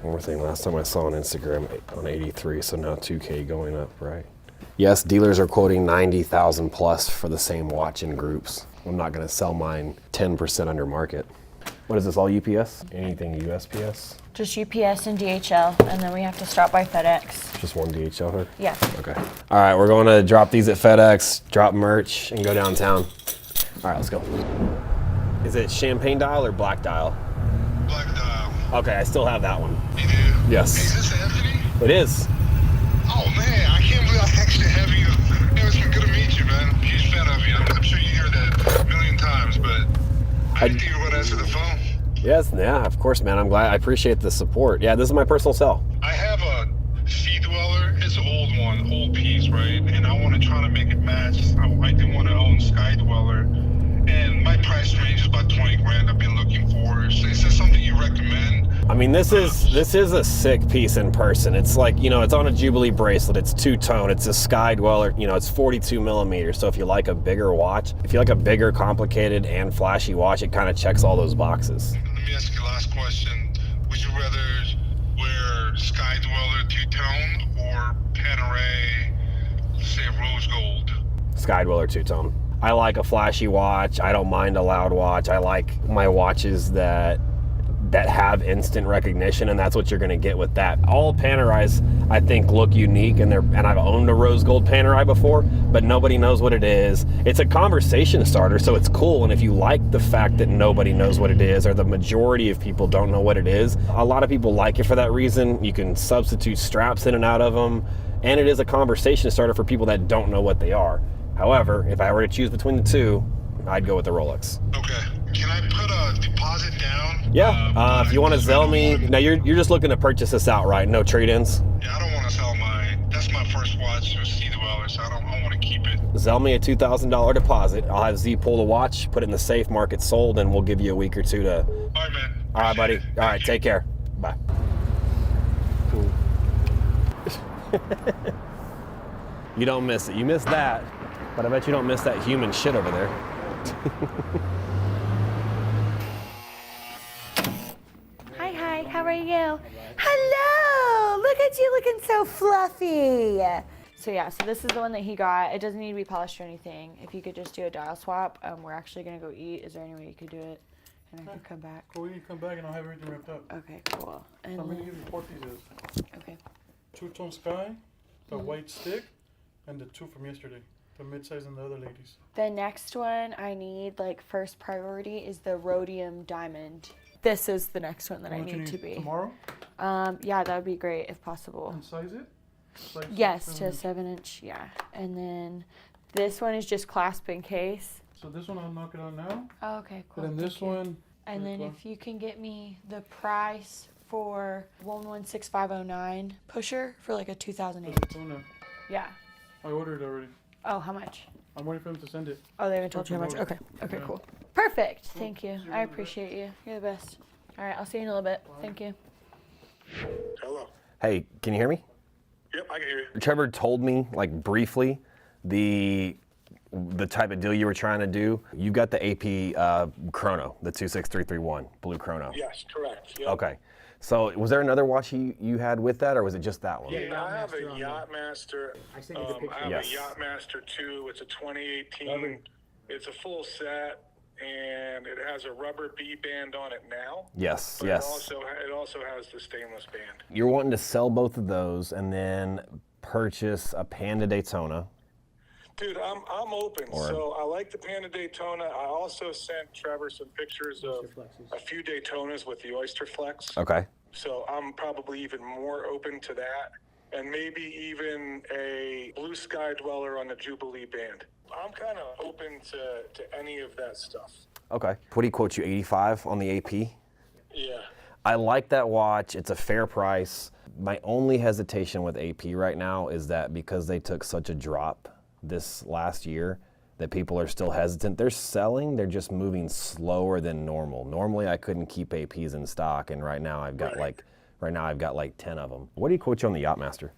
One more thing, last time I saw on Instagram on 83, so now 2K going up, right? Yes, dealers are quoting 90,000 plus for the same watch in groups. I'm not gonna sell mine 10% under market. What is this, all UPS? Anything USPS? Just UPS and DHL, and then we have to stop by FedEx. Just one DHL here? Yeah. Okay. All right, we're going to drop these at FedEx, drop merch, and go downtown. All right, let's go. Is it champagne dial or black dial? Black dial. Okay, I still have that one. You do? Yes. Hey, is this Anthony? It is. Oh man, I can't believe I actually have you. It was good to meet you, man. Huge fan of you. I'm sure you hear that a million times, but I didn't think you would answer the phone. Yes, yeah, of course, man. I'm glad. I appreciate the support. Yeah, this is my personal cell. I have a Sea Dweller. It's an old one, old piece, right? And I want to try to make it match. I do want to own Sky Dweller. And my price range is about 20 grand I've been looking for. So is this something you recommend? I mean, this is a sick piece in person. It's like, you know, it's on a Jubilee bracelet. It's two-tone. It's a Sky Dweller. You know, it's 42 millimeters. So if you like a bigger watch, if you like a bigger, complicated, and flashy watch, it kind of checks all those boxes. Let me ask you the last question. Would you rather wear Sky Dweller two-tone or Panerai, say rose gold? Sky Dweller two-tone. I like a flashy watch. I don't mind a loud watch. I like my watches that have instant recognition, and that's what you're gonna get with that. All Panerais, I think, look unique, and I've owned a rose gold Panerai before, but nobody knows what it is. It's a conversation starter, so it's cool, and if you like the fact that nobody knows what it is, or the majority of people don't know what it is, a lot of people like it for that reason. You can substitute straps in and out of them, and it is a conversation starter for people that don't know what they are. However, if I were to choose between the two, I'd go with the Rolex. Okay. Can I put a deposit down? Yeah. If you want to Zelle me, now you're just looking to purchase this outright, no trade-ins. Yeah, I don't want to sell that's my first watch with Sea Dweller, so I want to keep it. Zelle me a $2,000 deposit. I'll have Z pull the watch, put it in the safe, mark it sold, and we'll give you a week or two to. All right, man. All right, buddy. All right, take care. Bye. Cool. You don't miss it. You miss that. But I bet you don't miss that human shit over there. Hi, how are you? Hello! Look at you looking so fluffy. So yeah, so this is the one that he got. It doesn't need to be polished or anything. If you could just do a dial swap, we're actually gonna go eat. Is there any way you could do it? And I could come back. Well, you can come back and I'll have everything wrapped up. Okay, cool. And So I'm gonna give you 4 pieces. okay. Two-tone Sky, the white stick, and the 2 from yesterday. The mid-size and the other ladies. The next one I need, like, first priority is the rhodium diamond. This is the next one that I need to be. Tomorrow? Yeah, that would be great if possible. And size it? Size Yes, it, to a 7-inch, yeah. And then this one is just clasp in case. So this one I'll knock it out now. Oh, okay, cool. And then this thank you. one. And then if you can get me the price for 116509 pusher for like a 2008. Tuna. Yeah. I ordered it already. Oh, how much? I'm waiting for them to send it. Oh, they haven't told you how much? Okay. Okay, Yeah. cool. Perfect. Thank you. I appreciate you. You're the best. All right, I'll see you in a little bit. Thank you. Hello. Hey, can you hear me? Yep, I can hear you. Trevor told me, like, briefly, the type of deal you were trying to do. You got the AP Chrono, the 26331, blue Chrono. Yes, correct. Yep. Okay. So was there another watch you had with that, or was it just that one? Yeah, I have a Yachtmaster. I have Yes. a Yachtmaster 2. It's a 2018. It's a full set, and it has a rubber B band on it now. Yes, But yes. It also has the stainless band. You're wanting to sell both of those and then purchase a Panda Daytona. Dude, I'm open. So I like the Panda Daytona. I also sent Trevor some pictures of a few Daytonas with the Oyster Flex. Okay. So I'm probably even more open to that. And maybe even a Blue Sky Dweller on the Jubilee band. I'm kind of open to any of that stuff. Okay. What do you quote you, 85 on the AP? Yeah. I like that watch. It's a fair price. My only hesitation with AP right now is that because they took such a drop this last year, that people are still hesitant. They're selling, they're just moving slower than normal. Normally I couldn't keep APs in stock, and right now I've got like 10 of them. What do you quote you on the Yachtmaster?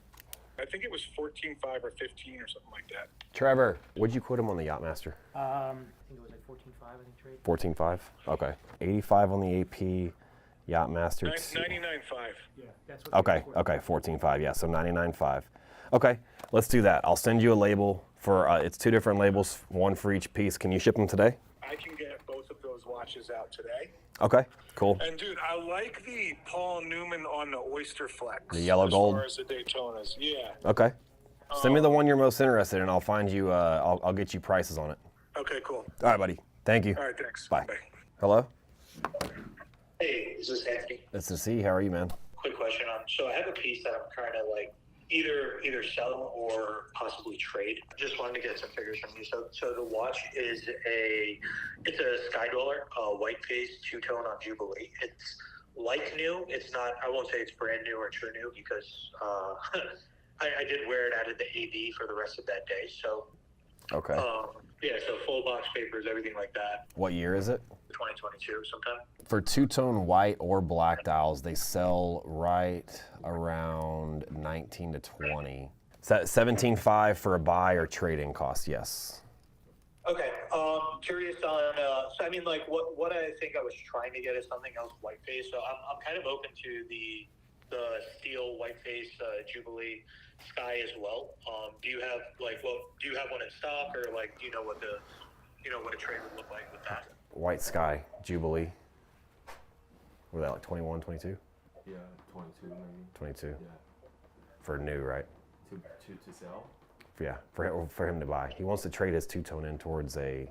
I think it was 14.5 or 15 or something like that. Trevor, what'd you quote him on the Yachtmaster? I think it was like 14.5, I think, trade. 14.5? Okay. 85 on the AP, Yachtmaster. 99.5. Yeah, that's what. Okay, 14.5. Yeah, so 99.5. Okay, let's do that. I'll send you a label for. It's 2 different labels, one for each piece. Can you ship them today? I can get both of those watches out today. Okay, cool. And dude, I like the Paul Newman on the Oyster Flex. The yellow gold? As far as the Daytonas, yeah. Okay. Send me the one you're most interested in. I'll find you. I'll get you prices on it. Okay, cool. All right, buddy. Thank you. All right, thanks. Bye. Hello. Hey, this is Anthony. It's to see. How are you, man? Quick question. So I have a piece that I'm trying to like either sell or possibly trade. Just wanted to get some figures from you. So the watch is it's a Sky Dweller, white face, two-tone on Jubilee. It's like new. It's not. I won't say it's brand new or true new because I did wear it out of the AD for the rest of that day. So Okay. yeah. So full box papers, everything like that. What year is it? 2022 sometime. For two-tone white or black dials, they sell right around 19 to 20. 17.5 for a buy or trade-in cost, yes. Okay. Curious on. So I mean, like, what I think I was trying to get is something else white face. So I'm kind of open to the steel white face Jubilee Sky as well. Do you have do you have one in stock, or like do you know what a trade would look like with that? White Sky, Jubilee. Were that like 21, 22? Yeah, 22 maybe. 22. Yeah, For new, right? to sell. Yeah, for him to buy. He wants to trade his two-tone in towards a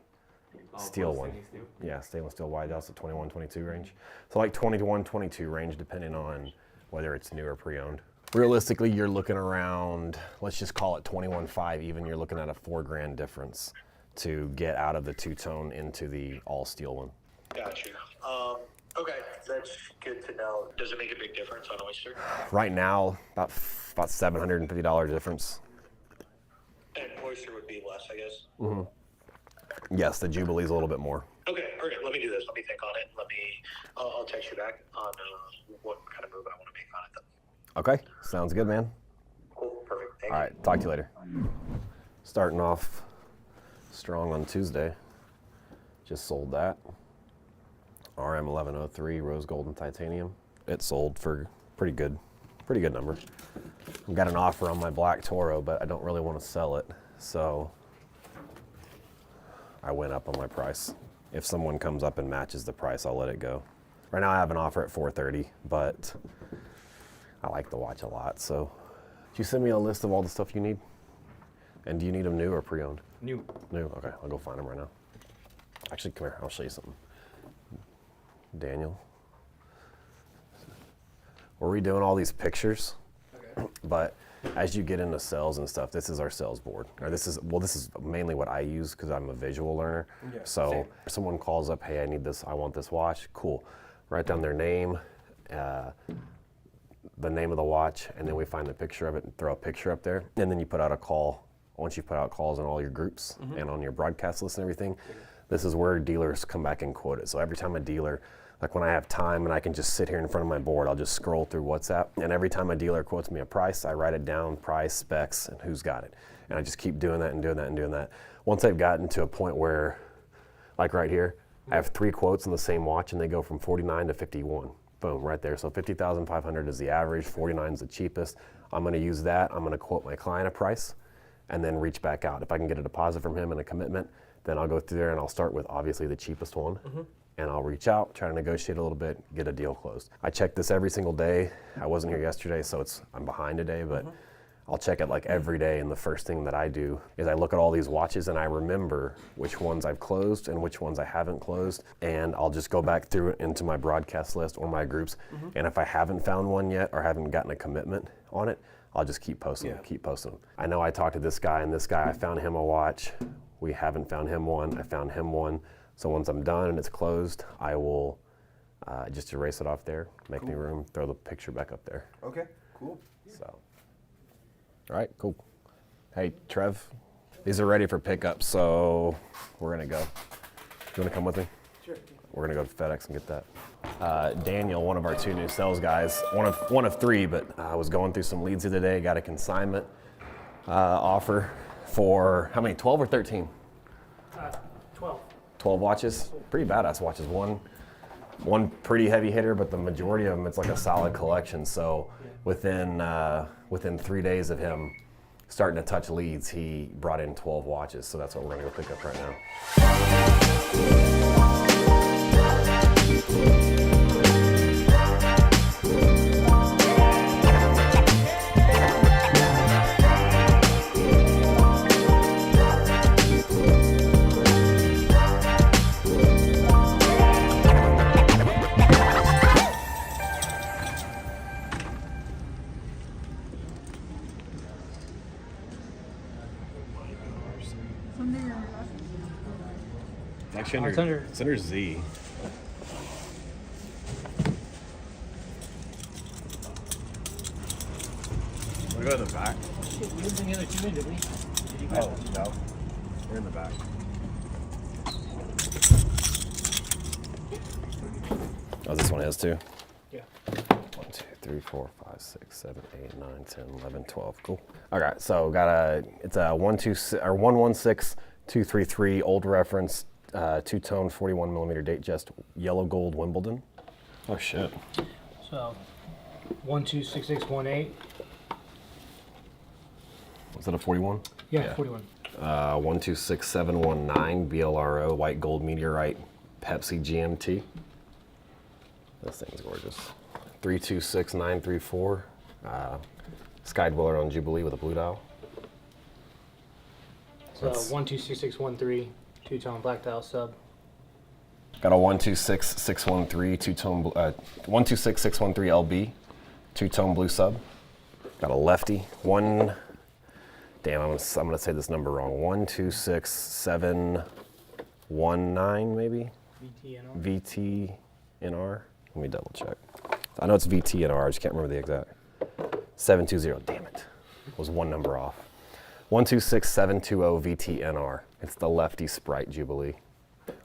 steel one. Stainless steel? Yeah, stainless steel white dials at 21, 22 range. So like 21, 22 range, depending on whether it's new or pre-owned. Realistically, you're looking around, let's just call it 21.5 even, you're looking at a $4,000 difference to get out of the two-tone into the all-steel one. Got you. Okay, that's good to know. Does it make a big difference on Oyster? Right now, about $750 difference. And Oyster would be less, I guess. Mm-hmm. Yes, the Jubilee's a little bit more. Okay, all right, let me do this. Let me think on it. I'll text you back on what kind of move I want to make on it then. Okay, sounds good, man. Cool, perfect. Thank All you. right, talk to you later. Starting off strong on Tuesday. Just sold that. RM 1103 rose gold and titanium. It sold for pretty good number. I've got an offer on my black Toro, but I don't really want to sell it, so I went up on my price. If someone comes up and matches the price, I'll let it go. Right now I have an offer at $430, but I like the watch a lot, so. Can you send me a list of all the stuff you need? And do you need them new or pre-owned? New. New, okay, I'll go find them right now. Actually, come here, I'll show you something. Daniel. We're redoing all these pictures, but as you get into sales and stuff, this is our sales board. Or this is mainly what I use because I'm a visual learner. Yeah, so same. if someone calls up, hey, I need this, I want this watch, cool. Write down their name, the name of the watch, and then we find the picture of it and throw a picture up there. And then you put out a call. Once you put out calls on all your groups and on your broadcast list and everything, this is where dealers come back and quote it. So every time a dealer, like when I have time and I can just sit here in front of my board, I'll just scroll through WhatsApp. And every time a dealer quotes me a price, I write it down, price, specs, and who's got it. And I just keep doing that and doing that and doing that. Once I've gotten to a point where, like right here, I have 3 quotes on the same watch and they go from 49 to 51. Boom, right there. So 50,500 is the average, 49 is the cheapest. I'm gonna use that. I'm gonna quote my client a price and then reach back out. If I can get a deposit from him and a commitment, then I'll go through there and I'll start with obviously the cheapest one. And I'll reach out, try to negotiate a little bit, get a deal closed. I check this every single day. I wasn't here yesterday, so I'm behind today, but I'll check it like every day. And the first thing that I do is I look at all these watches and I remember which ones I've closed and which ones I haven't closed. And I'll just go back through it into my broadcast list or my groups. And if I haven't found one yet or haven't gotten a commitment on it, I'll just keep posting them, keep posting them. I know I talked to this guy and this guy, I found him a watch. We haven't found him one, I found him one. So once I'm done and it's closed, I will just erase it off there, make me room, throw the picture back up there. Okay, cool. So, all right, cool. Hey, Trev, these are ready for pickup, so we're gonna go. You wanna come with me? Sure. We're gonna go to FedEx and get that. Daniel, one of our 2 new sales guys, one of 3, but I was going through some leads the other day, got a consignment offer for, how many, 12 or 13? 12. 12 watches, pretty badass watches. One one pretty heavy hitter, but the majority of them, it's like a solid collection. So within 3 days of him starting to touch leads, he brought in 12 watches. So that's what we're gonna go pick up right now. Actually, it's under Z. We go to the back. We didn't bring the other two in, did we? Oh, no. They're in the back. Oh, this one has two? Yeah. 1, 2, 3, 4, 5, 6, 7, 8, 9, 10, 11, 12. Cool. All right, so it's a 116233 old reference, two-tone 41 millimeter date, just yellow gold Wimbledon. Oh shit. So 126618. Was that a 41? Yeah, 41. 126719 BLRO white gold meteorite Pepsi GMT. This thing's gorgeous. 326934 Sky Dweller on Jubilee with a blue dial. So 126613 two-tone black dial sub. Got a 126613 two-tone 126613 LB two-tone blue sub. Got a lefty I'm gonna say this number wrong. 126719 maybe. VTNR. VTNR. Let me double check. I know it's VTNR. I just can't remember the exact. 720. Damn it. Was one number off. 126720 VTNR. It's the lefty Sprite Jubilee.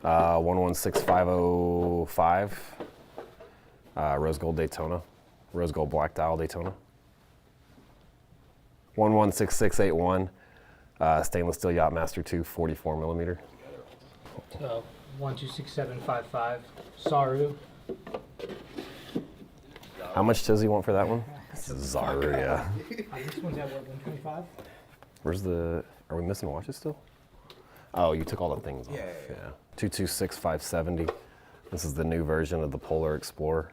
116505. Rose gold Daytona. Rose gold black dial Daytona. 116681. Stainless steel Yachtmaster 2 44 millimeter. So 126755 Saru. How much does he want for that one? Zaru, yeah. This one's at what, 125? Are we missing watches still? Oh, you took all the things off. Yeah. 226570. This is the new version of the Polar Explorer.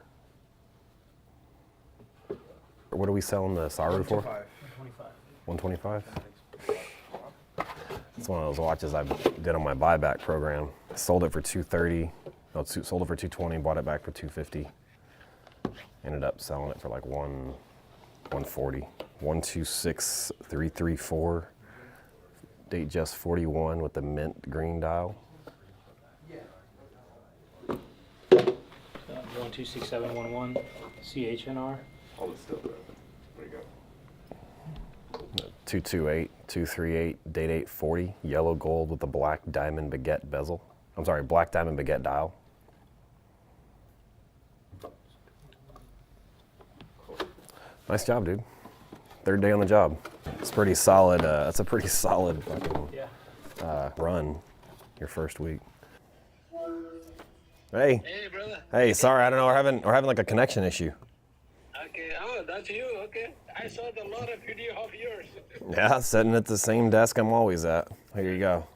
What are we selling the Saru for? 125. 125? It's one of those watches I did on my buyback program. Sold it for 230. No, sold it for 220, bought it back for 250. Ended up selling it for like 140. 126334. Date just 41 with the mint green dial. 126711 CHNR. Hold it still, bro. There you go. 228238 date 840 yellow gold with the black diamond baguette bezel. I'm sorry, black diamond baguette dial. Nice job, dude. Third day on the job. It's pretty solid. That's a pretty solid fucking run. Your first week. Hey. Hey, brother. Hey, sorry, I don't know. We're having like a connection issue. Okay. Oh, that's you. Okay. I saw the lot of video of yours. Yeah, sitting at the same desk I'm always at. Here you go.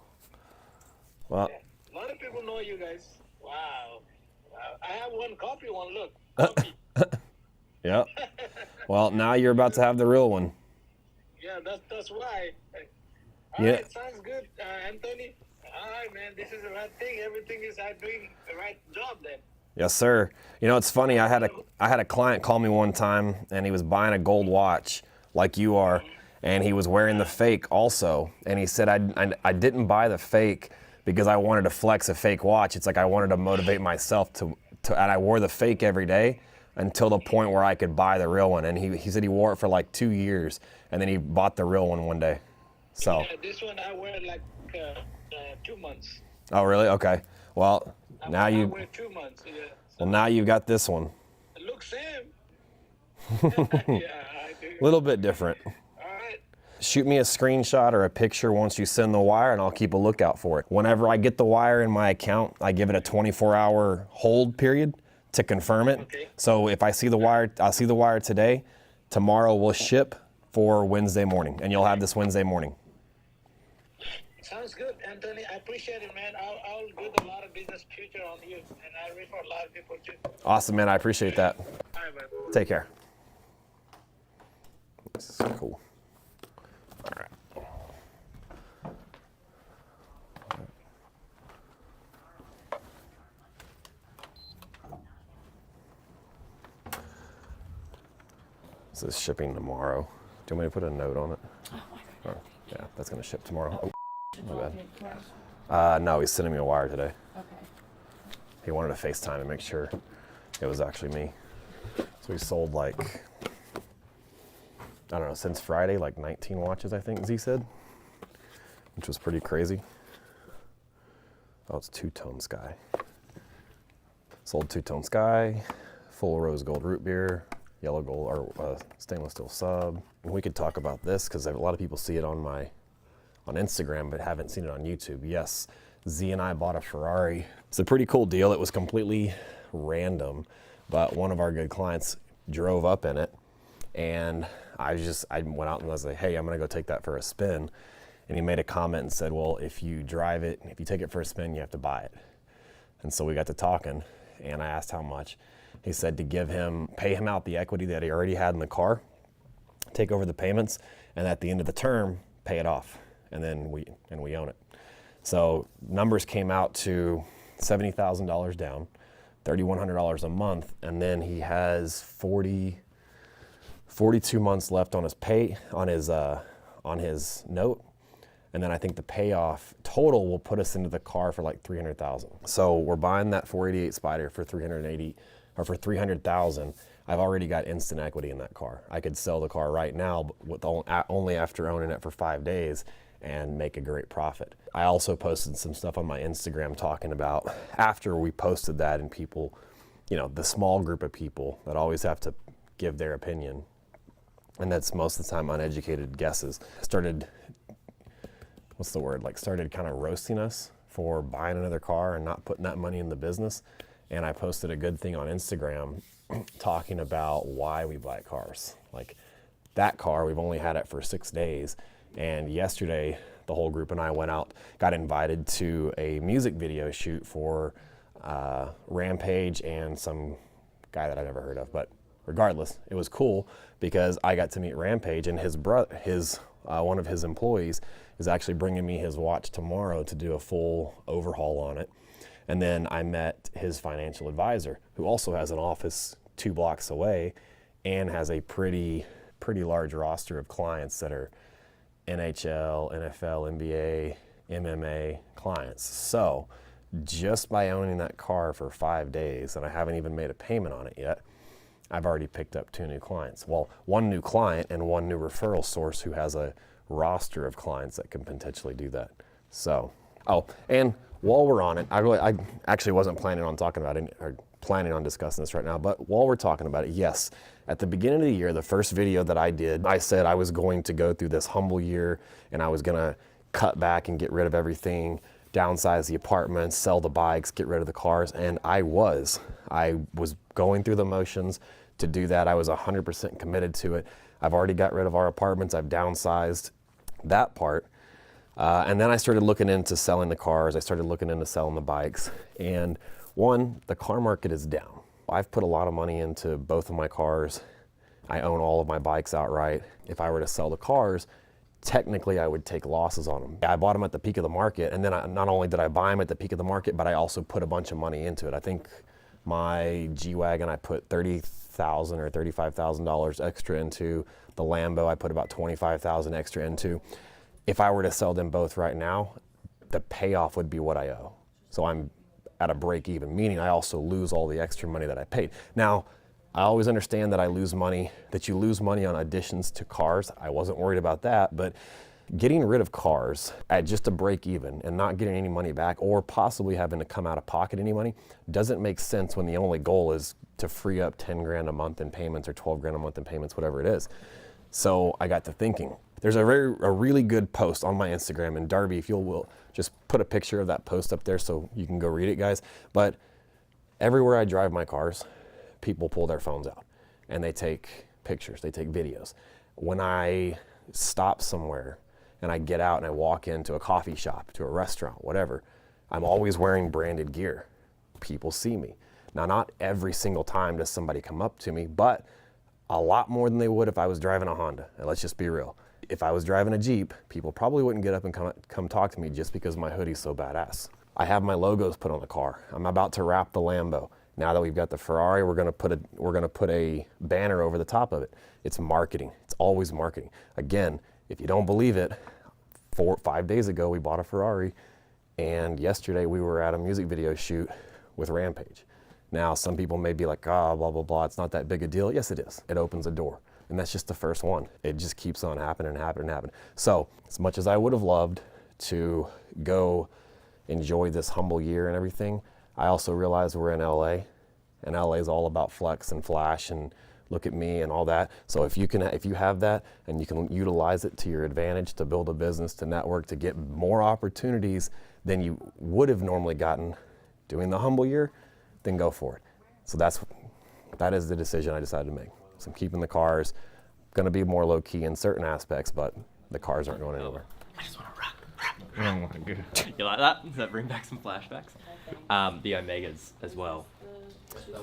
Well. A lot of people know you guys. Wow. I have one copy. One look. Copy. Yep. Well, now you're about to have the real one. Yeah, that's why. Yeah. All right, sounds good, Anthony. All right, man. This is the right thing. Everything is doing the right job then. Yes, sir. You know, it's funny. I had a client call me one time, and he was buying a gold watch like you are, and he was wearing the fake also. And he said, I didn't buy the fake because I wanted to flex a fake watch. It's like I wanted to motivate myself to and I wore the fake every day until the point where I could buy the real one. And he said he wore it for like 2 years, and then he bought the real one day. So. Yeah, this one I wear like 2 months. Oh, really? Okay. Well, I wear 2 months. Yeah. Well, now you've got this one. It looks same. Yeah, I do. A little bit different. All right. Shoot me a screenshot or a picture once you send the wire, and I'll keep a lookout for it. Whenever I get the wire in my account, I give it a 24-hour hold period. to confirm it. Okay. So if I see the wire, I'll see the wire today. Tomorrow we'll ship for Wednesday morning, and you'll have this Wednesday morning. Sounds good, Anthony. I appreciate it, man. I'll do a lot of business future on you, and I refer a lot of people too. Awesome, man. I appreciate that. All right, man. Take care. This is cool. All right. This is shipping tomorrow. Do you want me to put a note on it? Oh my God. Or, yeah, that's going to ship tomorrow. Oh, my bad. No, he's sending me a wire today. Okay. He wanted to FaceTime and make sure it was actually me. So we sold like, I don't know, since Friday, like 19 watches, I think Z said, which was pretty crazy. Oh, it's two-tone sky. Sold two-tone sky, full rose gold root beer, yellow gold or stainless steel sub. And we could talk about this because a lot of people see it on Instagram but haven't seen it on YouTube. Yes, Z and I bought a Ferrari. It's a pretty cool deal. It was completely random, but one of our good clients drove up in it, and I went out and I was like, hey, I'm gonna go take that for a spin. And he made a comment and said, well, if you drive it, if you take it for a spin, you have to buy it. And so we got to talking, and I asked how much. He said to pay him out the equity that he already had in the car, take over the payments, and at the end of the term, pay it off. And then we own it. So numbers came out to $70,000 down, $3,100 a month, and then he has 42 months left on his note. And then I think the payoff total will put us into the car for like $300,000. So we're buying that 488 Spider for $300,000. I've already got instant equity in that car. I could sell the car right now, but only after owning it for 5 days, and make a great profit. I also posted some stuff on my Instagram talking about, after we posted that, and people, the small group of people that always have to give their opinion, and that's most of the time uneducated guesses, started kind of roasting us for buying another car and not putting that money in the business. And I posted a good thing on Instagram talking about why we buy cars. Like that car, we've only had it for 6 days. And yesterday, the whole group and I went out, got invited to a music video shoot for Rampage and some guy that I never heard of. But regardless, it was cool because I got to meet Rampage, and one of his employees is actually bringing me his watch tomorrow to do a full overhaul on it. And then I met his financial advisor, who also has an office 2 blocks away and has a pretty large roster of clients that are NHL, NFL, NBA, MMA clients. So just by owning that car for 5 days, and I haven't even made a payment on it yet, I've already picked up 2 new clients. Well, 1 new client and 1 new referral source who has a roster of clients that can potentially do that. So, and while we're on it, I actually wasn't planning on talking about it or planning on discussing this right now, but while we're talking about it, yes, at the beginning of the year, the first video that I did, I said I was going to go through this humble year and I was gonna cut back and get rid of everything, downsize the apartments, sell the bikes, get rid of the cars, and I was going through the motions to do that. I was 100% committed to it. I've already got rid of our apartments, I've downsized that part. And then I started looking into selling the cars. I started looking into selling the bikes. And the car market is down. I've put a lot of money into both of my cars. I own all of my bikes outright. If I were to sell the cars, technically I would take losses on them. I bought them at the peak of the market, and then not only did I buy them at the peak of the market, but I also put a bunch of money into it. I think my G-Wagon I put $30,000 or $35,000 extra into. The Lambo I put about $25,000 extra into. If I were to sell them both right now, the payoff would be what I owe. So I'm at a break even, meaning I also lose all the extra money that I paid. Now, I always understand that you lose money on additions to cars. I wasn't worried about that, but getting rid of cars at just a break even and not getting any money back, or possibly having to come out of pocket any money, doesn't make sense when the only goal is to free up 10 grand a month in payments or 12 grand a month in payments, whatever it is. So I got to thinking. There's a really good post on my Instagram, and Darby, if you'll just put a picture of that post up there so you can go read it, guys. But Everywhere I drive my cars, people pull their phones out and they take pictures, they take videos. When I stop somewhere and I get out and I walk into a coffee shop, to a restaurant, whatever, I'm always wearing branded gear. People see me. Now, not every single time does somebody come up to me, but a lot more than they would if I was driving a Honda. And let's just be real. If I was driving a Jeep, people probably wouldn't get up and come talk to me just because my hoodie's so badass. I have my logos put on the car. I'm about to wrap the Lambo. Now that we've got the Ferrari, we're gonna put a banner over the top of it. It's marketing. It's always marketing. Again, if you don't believe it, 4 or 5 days ago we bought a Ferrari, and yesterday we were at a music video shoot with Rampage. Now some people may be like, blah blah blah, it's not that big a deal. Yes, it is. It opens a door, and that's just the first one. It just keeps on happening and happening and happening. So as much as I would have loved to go enjoy this humble year and everything, I also realize we're in LA, and LA is all about flex and flash and look at me and all that. So if you have that and you can utilize it to your advantage to build a business, to network, to get more opportunities than you would have normally gotten doing the humble year, then go for it. So that is the decision I decided to make. So I'm keeping the cars, gonna be more low key in certain aspects, but the cars aren't going anywhere. I just want to rock. Oh my god. You like that? Does that bring back some flashbacks? The Omegas as well.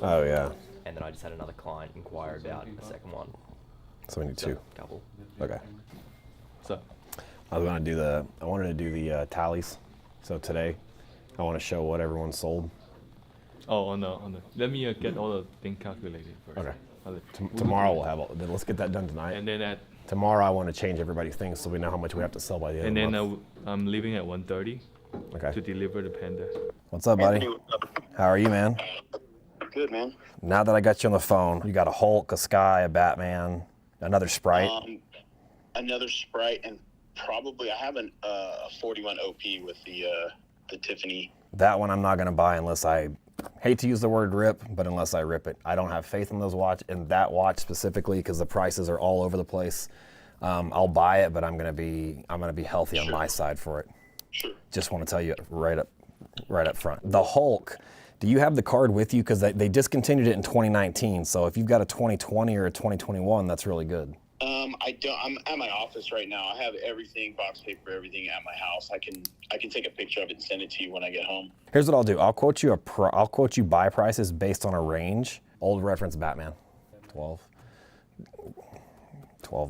Oh yeah. And then I just had another client inquire about a second one. So we need two. Couple. Okay. So I wanted to do the tallies. So today, I want to show what everyone sold. Oh, on the. Let me get all the things calculated first. Okay. Tomorrow we'll have all. Then let's get that done tonight. And then tomorrow I want to change everybody's things so we know how much we have to sell by the end of the month. I'm leaving at 1:30. Okay. To deliver the Panda. What's up, buddy? How are you, man? Good, man. Now that I got you on the phone, you got a Hulk, a Sky, a Batman, another Sprite. Another Sprite, and probably I have a 41 OP with the Tiffany. That one I'm not gonna buy unless I hate to use the word rip, but unless I rip it. I don't have faith in that watch specifically because the prices are all over the place. I'll buy it, but I'm gonna be healthy on my side for it. Sure. Just want to tell you right up front. The Hulk. Do you have the card with you? Because they discontinued it in 2019. So if you've got a 2020 or a 2021, that's really good. I don't. I'm at my office right now. I have everything, box paper, everything at my house. I can take a picture of it and send it to you when I get home. Here's what I'll do. I'll quote you buy prices based on a range. Old reference Batman. 12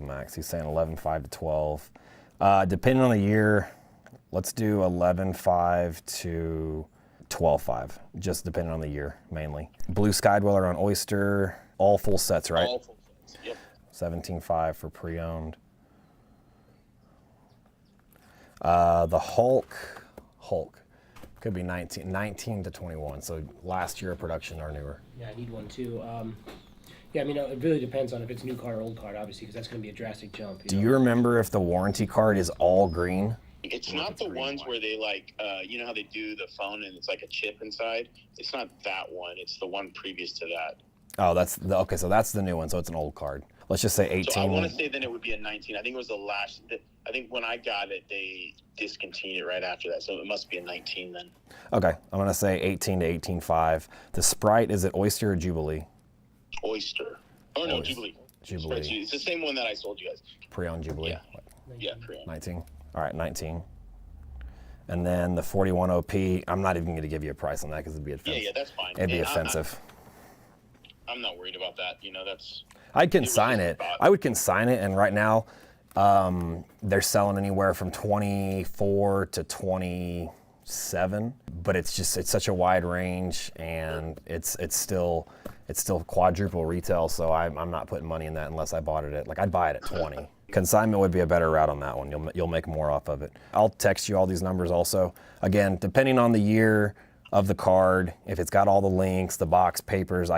max. He's saying 11.5 to 12. Depending on the year, let's do 11.5 to 12.5, just depending on the year, mainly. Blue Skydweller on Oyster, all full sets, right? All full sets, yep. 17.5 for pre-owned. The Hulk could be 19 to 21, so last year of production or newer. Yeah, I need one too. Yeah, I mean, it really depends on if it's new card or old card, obviously, because that's going to be a drastic jump. Do you remember if the warranty card is all green? It's not the ones where they you know how they do the phone and it's like a chip inside? It's not that one. It's the one previous to that. Oh, okay, so that's the new one, so it's an old card. Let's just say 18. So I want to say then it would be a 19. I think it was the last, I think when I got it, they discontinued it right after that, so it must be a 19 then. Okay, I'm going to say 18 to 18.5. The Sprite, is it Oyster or Jubilee? Oyster. Oh, no, Jubilee. Jubilee. It's the same one that I sold you guys. Pre-owned Jubilee? Yeah. Yeah, pre-owned. 19. All right, 19. And then the 41 OP, I'm not even going to give you a price on that because it'd be offensive. Yeah, that's fine. It'd be offensive. I'm not worried about that. You know, that's... I'd consign it. I would consign it, and right now they're selling anywhere from 24 to 27, but it's such a wide range, and it's still quadruple retail, so I'm not putting money in that unless I bought it I'd buy it at 20. Consignment would be a better route on that one. You'll make more off of it. I'll text you all these numbers also. Again, depending on the year of the card, if it's got all the links, the box papers,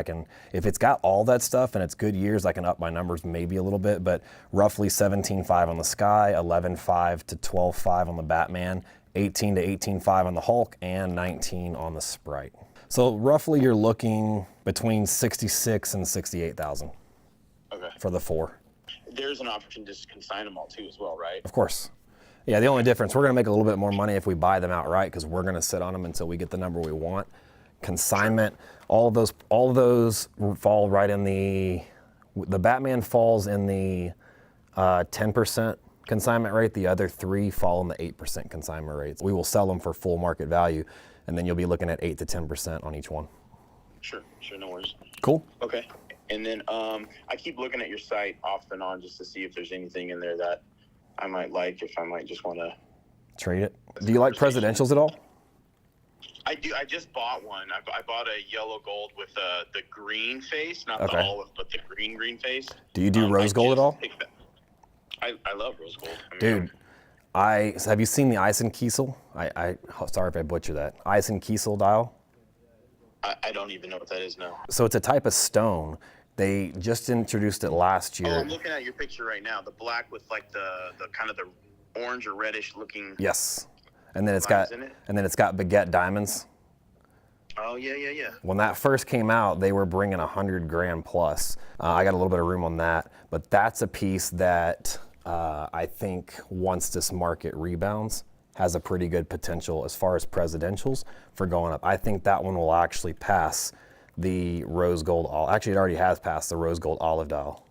if it's got all that stuff and it's good years, I can up my numbers maybe a little bit, but roughly 17.5 on the Sky, 11.5 to 12.5 on the Batman, 18 to 18.5 on the Hulk, and 19 on the Sprite. So roughly you're looking between 66 and 68,000. Okay. For the 4. There's an option to just consign them all too as well, right? Of course. Yeah, the only difference, we're going to make a little bit more money if we buy them outright because we're going to sit on them until we get the number we want. consignment, all of those fall right in the Batman falls in the 10% consignment rate. The other 3 fall in the 8% consignment rates. We will sell them for full market value, and then you'll be looking at 8 to 10% on each one. Sure, no worries. Cool. Okay. And then I keep looking at your site off and on just to see if there's anything in there that I might like, if I might just want to trade it. Do you like presidentials at all? I do. I just bought one. I bought a yellow gold with the green face, not the Okay. olive, but the green face. Do you do rose gold at all? I love rose gold. Dude, have you seen the Eisenkiesel? Sorry if I butcher that. Eisenkiesel dial? I don't even know what that is now. So it's a type of stone. They just introduced it last year. Oh, I'm looking at your picture right now. The black with like the kind of the orange or reddish looking. Yes. And then it's lines got in it? baguette diamonds. Oh yeah. When that first came out, they were bringing 100 grand plus. I got a little bit of room on that, but that's a piece that I think once this market rebounds, has a pretty good potential as far as presidentials for going up. I think that one will actually pass the rose gold actually it already has passed the rose gold olive dial.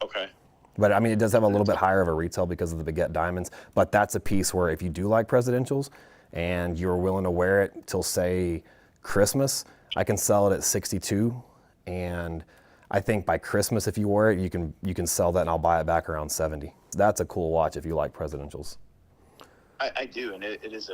Okay. But I mean, it does have a little bit higher of a retail because of the baguette diamonds, but that's a piece where if you do like presidentials and you're willing to wear it till say Christmas, I can sell it at 62, and I think by Christmas if you wear it, you can sell that and I'll buy it back around 70. That's a cool watch if you like presidentials. I do, and it is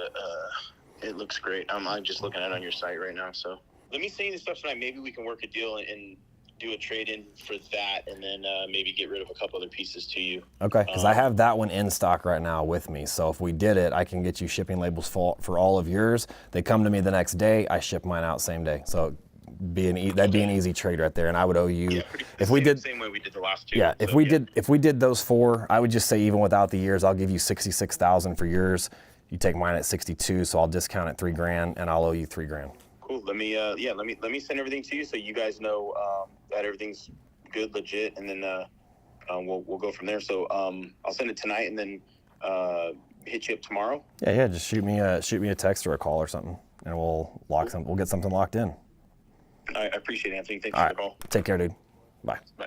it looks great. I'm just looking at it on your site right now. So let me send you the stuff tonight. Maybe we can work a deal and do a trade-in for that, and then maybe get rid of a couple other pieces to you. Okay, because I have that one in stock right now with me. So if we did it, I can get you shipping labels for all of yours. They come to me the next day. I ship mine out same day. So that'd be an easy trade right there, and I would owe you if we did same way we did the last 2. Yeah, if we did those 4, I would just say even without the years, I'll give you 66,000 for yours. You take mine at 62, so I'll discount it 3 grand, and I'll owe you 3 grand. Cool. Let me send everything to you so you guys know that everything's good, legit, and then we'll go from there. So I'll send it tonight, and then hit you up tomorrow. Yeah. Just shoot me a text or a call or something, and we'll get something locked in. I appreciate it, Anthony. Thanks All for the right. call. Take care, dude. Bye. Bye.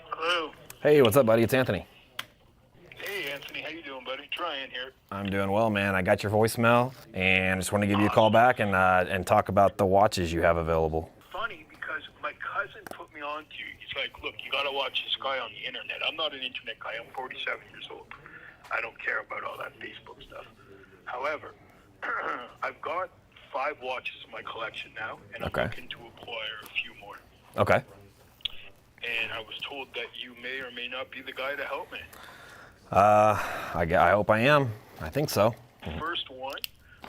Hello. Hey, what's up, buddy? It's Anthony. Hey, Anthony. How you doing, buddy? Ryan here. I'm doing well, man. I got your voicemail, and just want to give you a call back and talk about the watches you have available. Funny because my cousin put me on to you. He's like, look, you got to watch this guy on the internet. I'm not an internet guy. I'm 47 years old. I don't care about all that Facebook stuff. However, I've got 5 watches in my collection now, and I'm looking to acquire a few more. Okay. And I was told that you may or may not be the guy to help me. I hope I am. I think so. First one,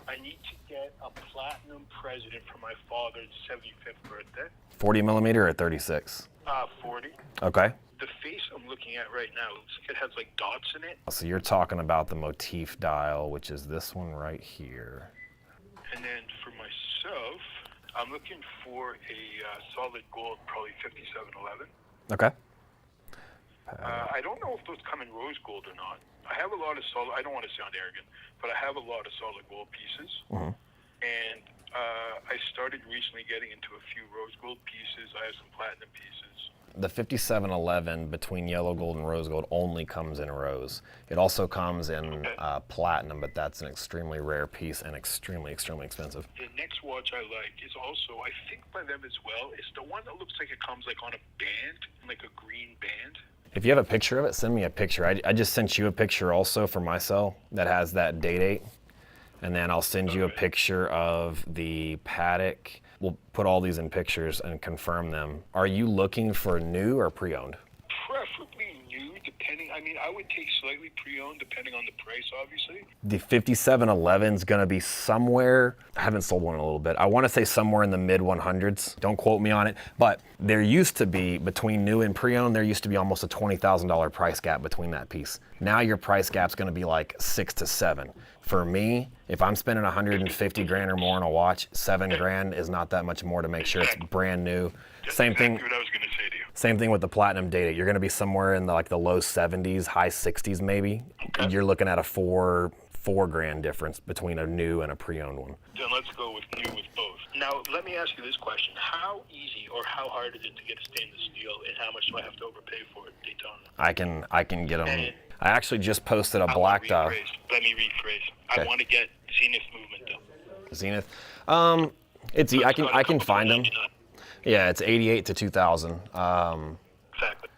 I need to get a platinum president for my father's 75th birthday. 40 millimeter or 36? 40. Okay. The face I'm looking at right now, looks like it has like dots in it. So you're talking about the motif dial, which is this one right here. And then for myself, I'm looking for a solid gold, probably 5711. Okay. I don't know if those come in rose gold or not. I have a lot of solid, I don't want to sound arrogant, but I have a lot of solid gold pieces. Mm-hmm. And I started recently getting into a few rose gold pieces. I have some platinum pieces. The 5711 between yellow gold and rose gold only comes in rose. It also comes in platinum, but that's an extremely rare piece and extremely, extremely expensive. The next watch I like is also, I think by them as well, is the one that looks like it comes like on a band, like a green band. If you have a picture of it, send me a picture. I just sent you a picture also for my cell that has that date. And then I'll send you a picture of the Patek. We'll put all these in pictures and confirm them. Are you looking for new or pre-owned? Preferably new, depending. I mean, I would take slightly pre-owned, depending on the price, obviously. The 5711 is going to be somewhere, I haven't sold one in a little bit. I want to say somewhere in the mid 100s. Don't quote me on it. But there used to be, between new and pre-owned, there used to be almost a $20,000 price gap between that piece. Now your price gap's going to be like 6 to 7. For me, if I'm spending 150 grand or more on a watch, 7 grand is not that much more to make sure it's brand new. Same thing. What I was going to say to you. Same thing with the platinum data. You're going to be somewhere in the low 70s, high 60s maybe. Okay. You're looking at a $4,000 difference between a new and a pre-owned one. Then let's go with new with both. Now, let me ask you this question. How easy or how hard is it to get a stainless steel, and how much do I have to overpay for it at Daytona? I can get them. I actually just posted a black dial. Let me rephrase. I want to get Zenith movement, though. Zenith? I can find them. Yeah, it's 88 to 2000. Exactly.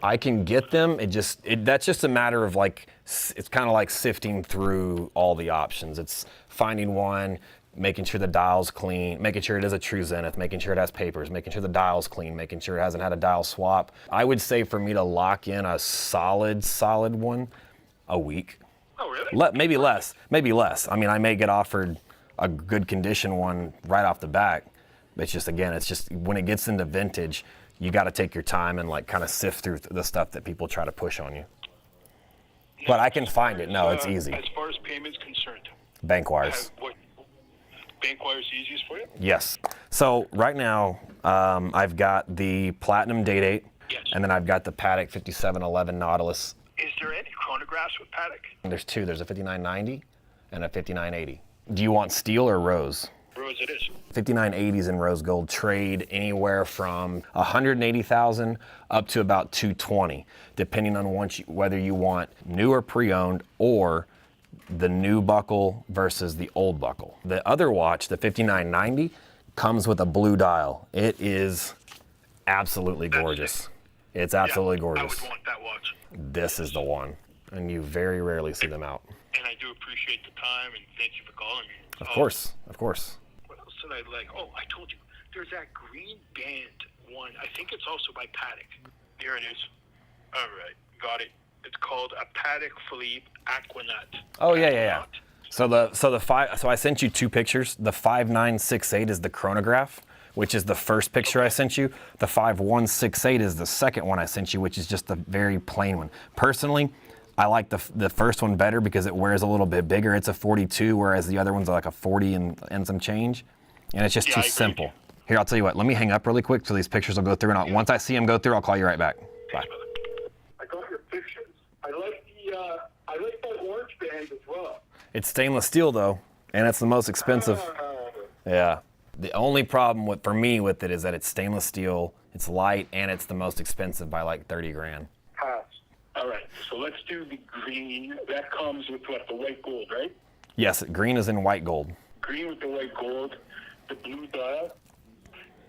I can get them. That's just a matter of like, it's kind of like sifting through all the options. It's finding one, making sure the dial's clean, making sure it is a true Zenith, making sure it has papers, making sure the dial's clean, making sure it hasn't had a dial swap. I would say for me to lock in a solid one, a week. Oh, really? Maybe less. I mean, I may get offered a good condition one right off the bat. It's just when it gets into vintage, you got to take your time and like kind of sift through the stuff that people try to push on you. But I can find it. No, it's easy. As far as payments concerned, bank wires. Bank wires easiest for you? Yes. So right now, I've got the Platinum Day-Date, and then I've got the Paddock 5711 Nautilus. Is there any chronographs with Paddock? There's two. There's a 5990 and a 5980. Do you want steel or rose? Rose it is. 5980s in rose gold trade anywhere from 180,000 up to about 220, depending on whether you want new or pre-owned or the new buckle versus the old buckle. The other watch, the 5990, comes with a blue dial. It is absolutely gorgeous. It's absolutely gorgeous. I would want that watch. This is the one, and you very rarely see them out. And I do appreciate the time, and thank you for calling me. Of course. What else did I like? Oh, I told you. There's that green band one. I think it's also by Paddock. Here it is. All right, got it. It's called a Paddock Philippe Aquanaut. Oh yeah. So I sent you two pictures. The 5968 is the chronograph, which is the first picture I sent you. The 5168 is the second one I sent you, which is just the very plain one. Personally, I like the first one better because it wears a little bit bigger. It's a 42, whereas the other one's like a 40 and some change. And it's just too simple. Here, I'll tell you what. Let me hang up really quick so these pictures will go through. And once I see them go through, I'll call you right back. Bye. I got your pictures. I like that orange band as well. It's stainless steel though, and it's the most expensive. Yeah. The only problem for me with it is that it's stainless steel, it's light, and it's the most expensive by like 30 grand. Pass. All right. So let's do the green. That comes with what, the white gold, right? Yes, green is in white gold. Green with the white gold, the blue dial,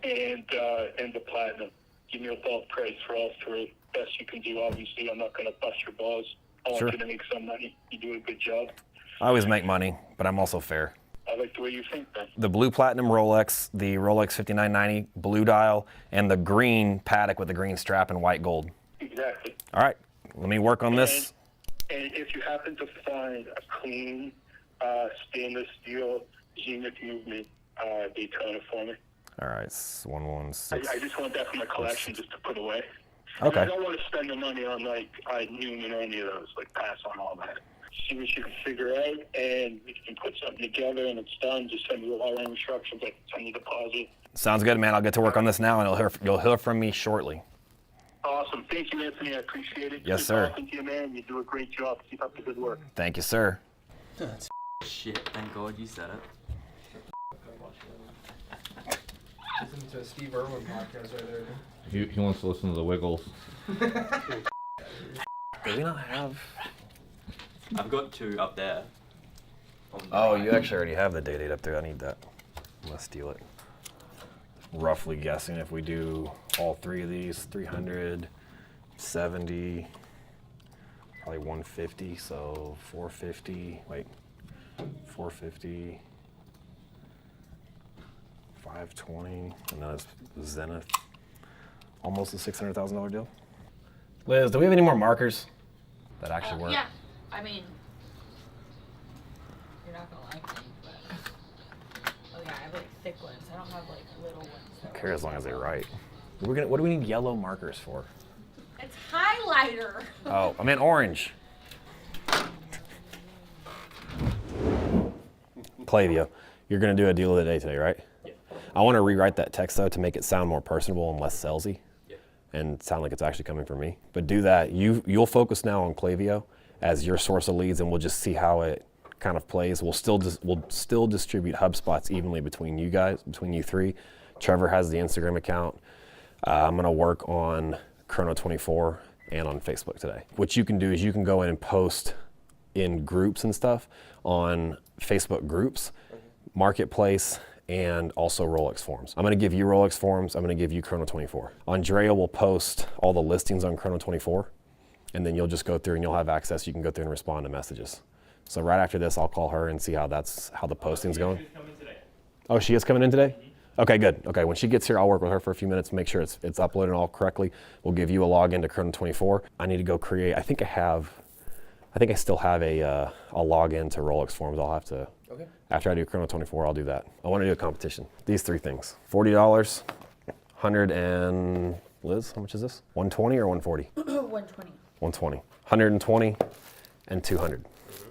and the platinum. Give me a bulk price for all three. Best you can do. Obviously, I'm not going to bust your balls. I want you to make some money. You do a good job. I always make money, but I'm also fair. I like the way you think, then. The blue platinum Rolex, the Rolex 5990 blue dial, and the green Paddock with the green strap and white gold. Exactly. All right, let me work on this. And if you happen to find a clean stainless steel Zenith movement Daytona for me. All right, it's 116. I just want that for my collection just to put away. Okay. I don't want to spend the money on like Newman or any of those. Like pass on all that. See what you can figure out, and we can put something together, and it's done. Just send me all the instructions. I can send you the deposit. Sounds good, man. I'll get to work on this now, and you'll hear from me shortly. Awesome. Thank you, Anthony. I appreciate it. Yes, sir. Talking to you, man. You do a great job. Keep up the good work. Thank you, sir. Shit, thank God you said it. Listen to a Steve Irwin podcast right there. He wants to listen to the Wiggles. Do we not have... I've got two up there. Oh, you actually already have the Day-Date up there. I need that. I'm gonna steal it. Roughly guessing if we do all three of these, 370, probably 150, so 450, wait, 450, 520, and then it's Zenith. Almost a $600,000 deal. Liz, do we have any more markers that actually work? Yeah, I mean, you're not gonna like them, but I have like thick ones. I don't have like little ones. I don't care as long as they write. What do we need yellow markers for? It's highlighter. Oh, I meant orange. Clavio, you're gonna do a deal of the day today, right? Yeah. I want to rewrite that text though to make it sound more personable and less salesy, and sound like it's actually coming from me. But do that. You'll focus now on Clavio, as your source of leads, and we'll just see how it kind of plays. We'll still distribute HubSpots evenly between you guys, between you three. Trevor has the Instagram account. I'm gonna work on Chrono24 and on Facebook today. What you can do is you can go in and post in groups and stuff on Facebook groups, Marketplace, and also Rolex Forums. I'm gonna give you Rolex Forums, I'm gonna give you Chrono24. Andrea will post all the listings on Chrono24, and then you'll just go through and you'll have access. You can go through and respond to messages. So right after this, I'll call her and see how the posting's going. Oh, she is coming in today? Okay, good. Okay, when she gets here, I'll work with her for a few minutes, make sure it's uploaded all correctly. We'll give you a login to Chrono24. I need to go create, I think I still have a login to Rolex Forums. I'll have to, after I do Chrono24, I'll do that. I want to do a competition. These 3 things, $40, 100 and, Liz, how much is this? 120 or 140? 120. 120, 120, and 200.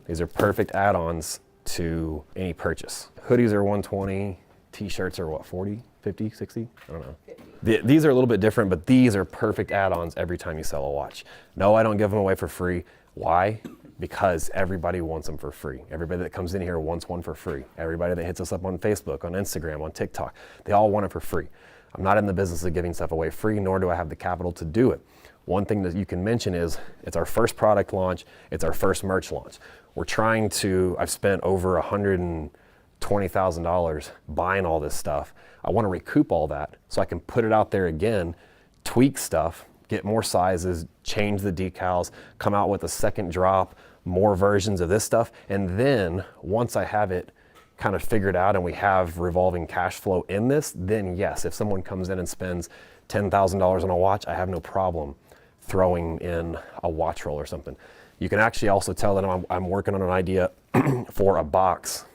These are perfect add-ons to any purchase. Hoodies are 120, t-shirts are what, 40, 50, 60? I don't know. 50. These are a little bit different, but these are perfect add-ons every time you sell a watch. No, I don't give them away for free. Why? Because everybody wants them for free. Everybody that comes in here wants one for free. Everybody that hits us up on Facebook, on Instagram, on TikTok, they all want it for free. I'm not in the business of giving stuff away free, nor do I have the capital to do it. One thing that you can mention is it's our first product launch, it's our first merch launch. We're trying to, I've spent over $120,000 buying all this stuff. I want to recoup all that so I can put it out there again, tweak stuff, get more sizes, change the decals, come out with a second drop, more versions of this stuff. And then once I have it kind of figured out and we have revolving cash flow in this, then yes, if someone comes in and spends $10,000 on a watch, I have no problem throwing in a watch roll or something. You can actually also tell that I'm working on an idea for a box,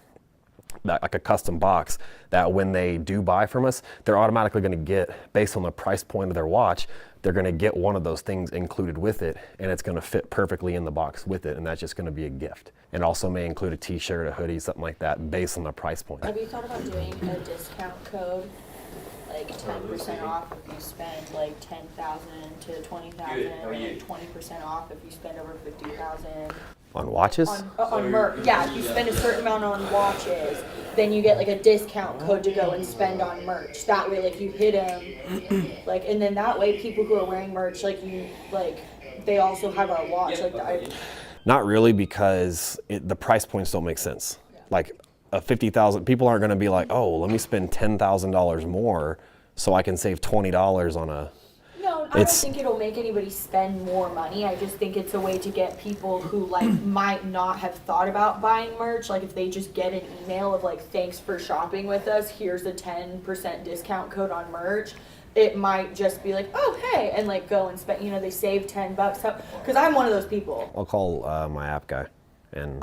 like a custom box, that when they do buy from us, they're automatically going to get, based on the price point of their watch, they're going to get one of those things included with it, and it's going to fit perfectly in the box with it, and that's just going to be a gift. And also may include a t-shirt, a hoodie, something like that, based on the price point. Have you thought about doing a discount code? Like 10% off if you spend like 10,000 to 20,000, and 20% off if you spend over 50,000. On watches? On merch. Yeah, if you spend a certain amount on watches, then you get like a discount code to go and spend on merch. That way, like you hit them, like, and then that way people who are wearing merch, like you, like they also have our watch. Like Not really, because the price points don't make sense. Like a 50,000, people aren't going to be like, oh, let me spend $10,000 more so I can save $20 on a. No, I don't think it'll make anybody spend more money. I just think it's a way to get people who like might not have thought about buying merch. Like if they just get an email of like, thanks for shopping with us, here's a 10% discount code on merch. It might just be like, oh, hey, and like go and spend, you know, they save $10. Because I'm one of those people. I'll call my app guy and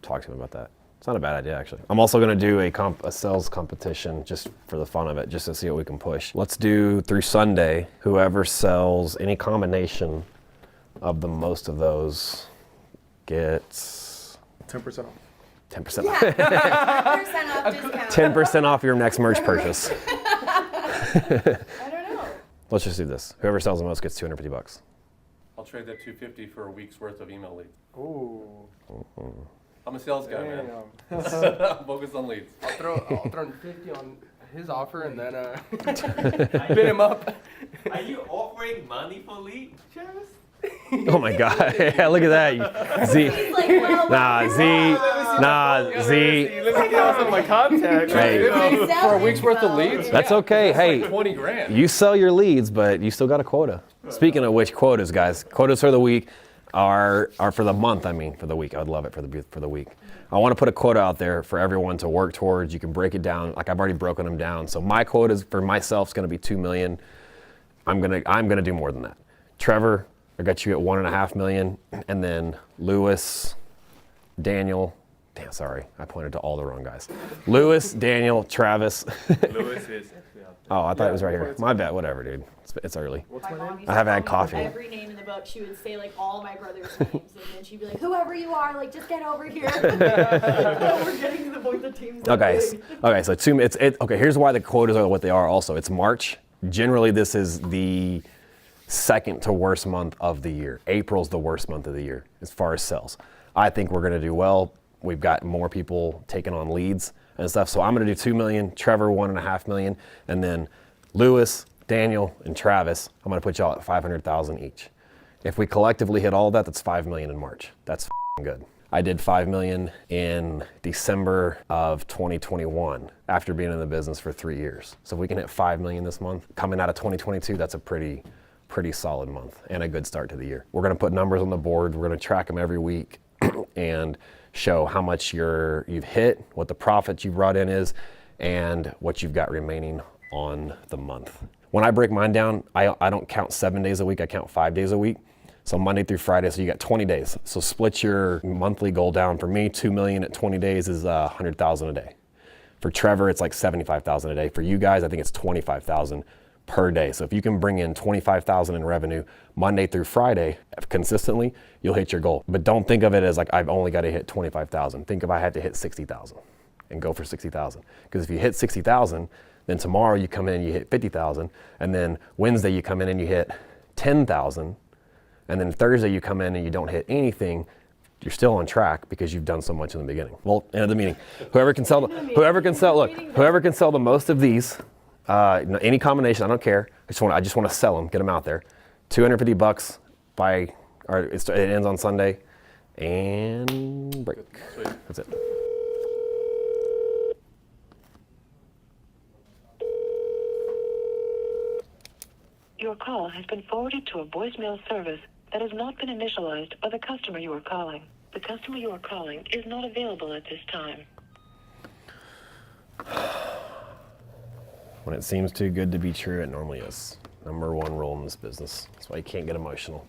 talk to him about that. It's not a bad idea, actually. I'm also going to do a sales competition just for the fun of it, just to see what we can push. Let's do through Sunday, whoever sells any combination of the most of those gets 10% off. 10% off. 10% off discount. 10% off your next merch purchase. I don't know. Let's just do this. Whoever sells the most gets $250. I'll trade that $250 for a week's worth of email leads. Ooh. I'm a sales guy, man. I'm focused on leads. I'll throw 50 on his offer and then bid him up. Are you offering money for leads, Travis? Oh my God! Yeah, look at that, Z. Like, well, Z. Let me get off my contact. Hey. For a week's worth of leads. That's okay. Hey, like 20 grand. You sell your leads, but you still got a quota. Speaking of which, quotas, guys. Quotas for the week are for the month. I mean, for the week. I would love it for the week. I want to put a quota out there for everyone to work towards. You can break it down. Like I've already broken them down. So my quota for myself is going to be $2 million. I'm gonna do more than that. Trevor, I got you at $1.5 million, and then Lewis, Daniel. Damn, sorry, I pointed to all the wrong guys. Lewis, Daniel, Travis. Lewis is. Oh, I thought it was right here. My bad. Whatever, dude. It's early. What's my name? I haven't had coffee. Every name in the book, she would say like all my brothers' names, and then she'd be like, "Whoever you are, like just get over here." We're getting to the point the team's Okay. So okay. Here's why the quotas are what they are. Also, it's March. Generally, this is the second to worst month of the year. April's the worst month of the year as far as sales. I think we're gonna do well. We've got more people taking on leads and stuff. So I'm gonna do 2 million, Trevor 1.5 million, and then Lewis, Daniel, and Travis, I'm gonna put y'all at 500,000 each. If we collectively hit all of that, that's 5 million in March. That's good. I did 5 million in December of 2021 after being in the business for 3 years. So if we can hit 5 million this month, coming out of 2022, that's a pretty solid month and a good start to the year. We're gonna put numbers on the board. We're gonna track them every week and show how much you've hit, what the profit you brought in is, and what you've got remaining on the month. When I break mine down, I don't count 7 days a week, I count 5 days a week. So Monday through Friday, so you got 20 days. So split your monthly goal down. For me, 2 million at 20 days is 100,000 a day. For Trevor, it's like 75,000 a day. For you guys, I think it's 25,000 per day. So if you can bring in 25,000 in revenue Monday through Friday consistently, you'll hit your goal. But don't think of it as like, I've only got to hit 25,000. Think if I had to hit 60,000 and go for 60,000. Because if you hit 60,000, then tomorrow you come in and you hit 50,000. And then Wednesday you come in and you hit 10,000. And then Thursday you come in and you don't hit anything, you're still on track because you've done so much in the beginning. Well, end of the meeting. Whoever can sell the most of these, any combination, I don't care. I just want to sell them, get them out there. $250 it ends on Sunday, and break. That's it. Your call has been forwarded to a voicemail service that has not been initialized by the customer you are calling. The customer you are calling is not available at this time. When it seems too good to be true, it normally is. Number one rule in this business. That's why you can't get emotional.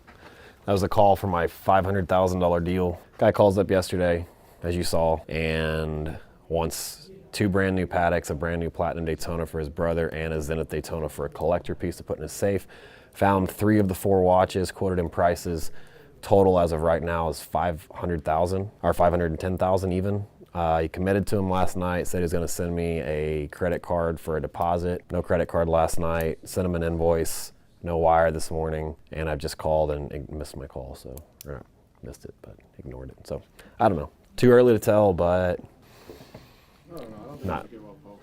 That was a call for my $500,000 deal. Guy calls up yesterday, as you saw, and wants 2 brand new paddocks, a brand new Platinum Daytona for his brother, and a Zenith Daytona for a collector piece to put in his safe. Found 3 of the 4 watches, quoted in prices. Total as of right now is 500,000 or 510,000 even. He committed to him last night, said he's gonna send me a credit card for a deposit. No credit card last night, sent him an invoice, no wire this morning, and I've just called and missed my call, missed it, but ignored it. So, I don't know. Too early to tell, but not.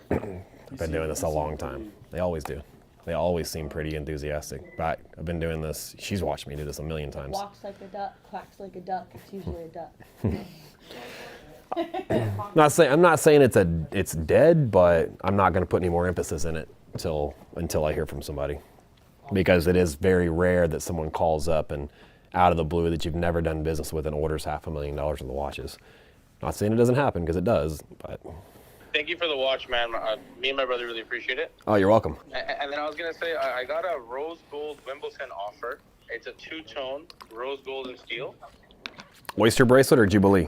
I've been doing this a long time. They always do. They always seem pretty enthusiastic. But I've been doing this, she's watched me do this a million times. Walks like a duck, quacks like a duck. It's usually a duck. I'm not saying it's dead, but I'm not going to put any more emphasis in it until I hear from somebody, because it is very rare that someone calls up and out of the blue that you've never done business with and orders $500,000 worth of watches. Not saying it doesn't happen, because it does, but. Thank you for the watch, man. Me and my brother really appreciate it. Oh, you're welcome. And then I was going to say, I got a rose gold Wimbledon offer. It's a 2-tone rose gold and steel. Oyster bracelet or Jubilee?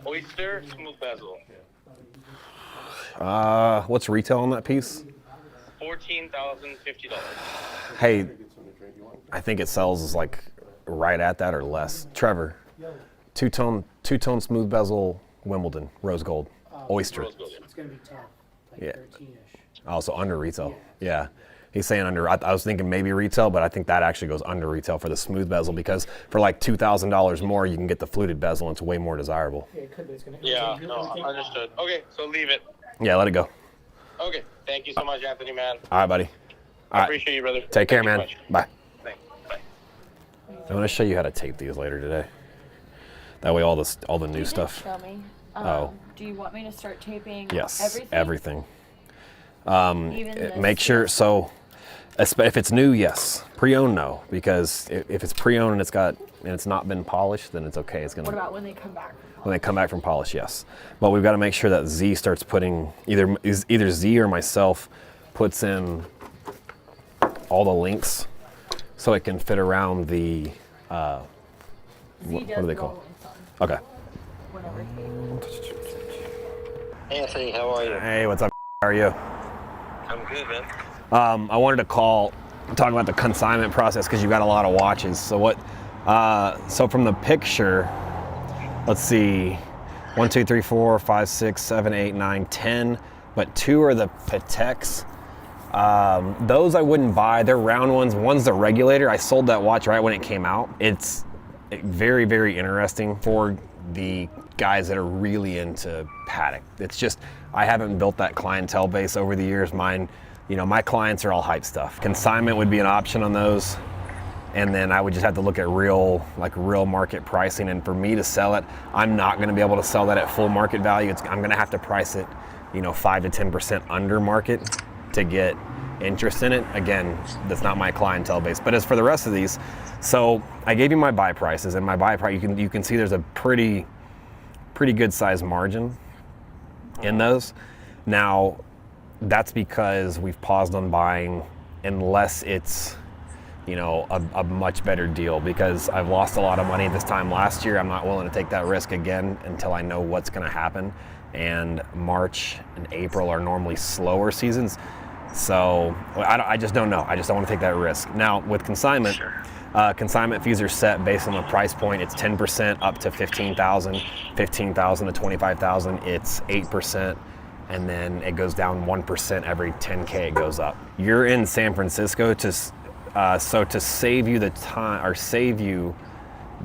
Oyster, smooth bezel. What's retail on that piece? $14,050. Hey, I think it sells like right at that or less. Trevor, two-tone smooth bezel Wimbledon, rose gold, oyster. It's going to be tough, like 13-ish. Also under retail. Yeah. He's saying under, I was thinking maybe retail, but I think that actually goes under retail for the smooth bezel, because for like $2,000 more, you can get the fluted bezel, and it's way more desirable. Yeah, it could be. It's going to Understood. Okay, so leave it. Yeah, let it go. Okay, thank you so much, Anthony, man. All right, buddy. I appreciate you, brother. Take care, man. Bye. Thanks. Bye. I'm gonna show you how to tape these later today. That way, all the new stuff. Show me. Do you want me to start taping? Yes, everything. Make sure. So, if it's new, yes. Pre-owned, no, because if it's pre-owned and it's not been polished, then it's okay. It's gonna. What about when they come back? When they come back from polish, yes. But we've got to make sure that Z starts putting either Z or myself puts in all the links so it can fit around the what do they call? Okay. Anthony, how are you? Hey, what's up? How are you? I'm good, man. I wanted to talk about the consignment process, because you got a lot of watches. So so from the picture, let's see, 1, 2, 3, 4, 5, 6, 7, 8, 9, 10, but 2 are the Pateks. Those I wouldn't buy. They're round ones. One's the regulator. I sold that watch right when it came out. It's very, very interesting for the guys that are really into paddock. It's just, I haven't built that clientele base over the years. Mine, you know, my clients are all hype stuff. Consignment would be an option on those. And then I would just have to look at real market pricing. And for me to sell it, I'm not going to be able to sell that at full market value. I'm going to have to price it, you know, 5 to 10% under market to get interest in it. Again, that's not my clientele base. But as for the rest of these, so I gave you my buy prices, and my buy price, you can see there's a pretty good size margin in those. Now, that's because we've paused on buying unless it's, you know, a much better deal, because I've lost a lot of money this time last year. I'm not willing to take that risk again until I know what's going to happen. And March and April are normally slower seasons. So I just don't know. I just don't want to take that risk. Now with consignment, consignment fees are set based on the price point. It's 10% up to $15,000, $15,000 to $25,000. It's 8%. And then it goes down 1% every 10K it goes up. You're in San Francisco, so to save you the time, or save you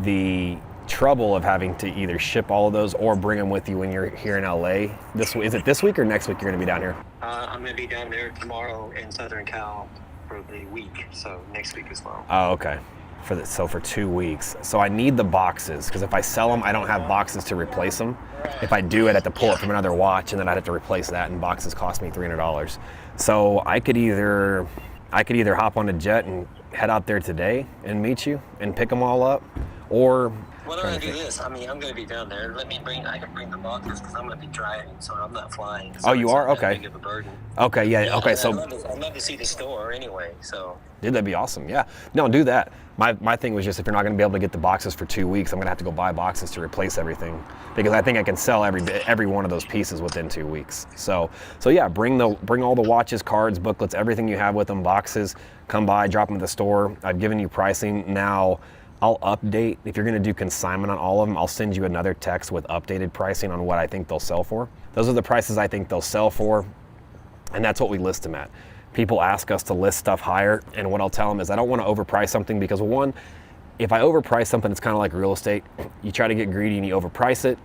the trouble of having to either ship all of those or bring them with you when you're here in LA. Is it this week or next week you're going to be down here? I'm going to be down there tomorrow in Southern Cal for the week, so next week as well. Oh, okay. For 2 weeks. So I need the boxes, because if I sell them, I don't have boxes to replace them. If I do, I'd have to pull it from another watch, and then I'd have to replace that, and boxes cost me $300. So I could either hop on a jet and head out there today and meet you and pick them all up, or Why don't I do this? I mean, I'm going to be down there. I can bring the boxes because I'm going to be driving, so I'm not flying. So oh, you are? Okay. Big of a burden. Okay, yeah, okay, so. I'd love to see the store anyway, so. Dude, that'd be awesome, yeah. No, do that. My thing was just, if you're not going to be able to get the boxes for 2 weeks, I'm going to have to go buy boxes to replace everything, because I think I can sell every one of those pieces within 2 weeks. So yeah, bring all the watches, cards, booklets, everything you have with them, boxes. Come by, drop them at the store. I've given you pricing. Now, I'll update. If you're going to do consignment on all of them, I'll send you another text with updated pricing on what I think they'll sell for. Those are the prices I think they'll sell for, and that's what we list them at. People ask us to list stuff higher, and what I'll tell them is I don't want to overprice something, because one, if I overprice something, it's kind of like real estate. You try to get greedy and you overprice it.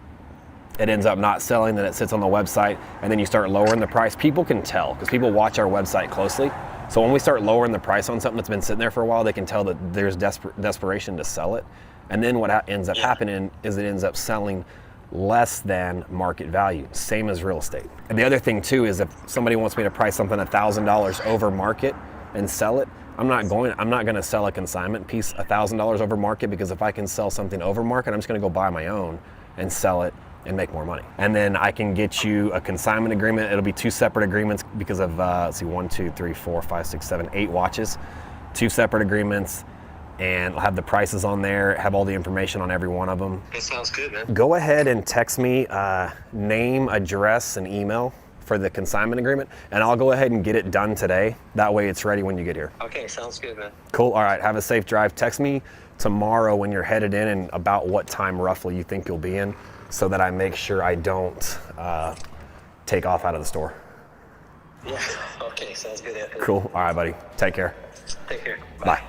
It ends up not selling, then it sits on the website, and then you start lowering the price. People can tell, because people watch our website closely. So when we start lowering the price on something that's been sitting there for a while, they can tell that there's desperation to sell it. And then what ends up happening is it ends up selling less than market value, same as real estate. And the other thing too is, if somebody wants me to price something $1,000 over market and sell it, I'm not going to sell a consignment piece $1,000 over market, because if I can sell something over market, I'm just going to go buy my own and sell it and make more money. And then I can get you a consignment agreement. It'll be 2 separate agreements because of, let's see, 1, 2, 3, 4, 5, 6, 7, 8 watches. 2 separate agreements, and I'll have the prices on there, have all the information on every one of them. That sounds good, man. Go ahead and text me name, address, and email for the consignment agreement, and I'll go ahead and get it done today. That way it's ready when you get here. Okay, sounds good, man. Cool, all right, have a safe drive. Text me tomorrow when you're headed in, and about what time roughly you think you'll be in, so that I make sure I don't take off out of the store. Yeah, okay, sounds good. Cool, all right, buddy, take care. Take care. Bye.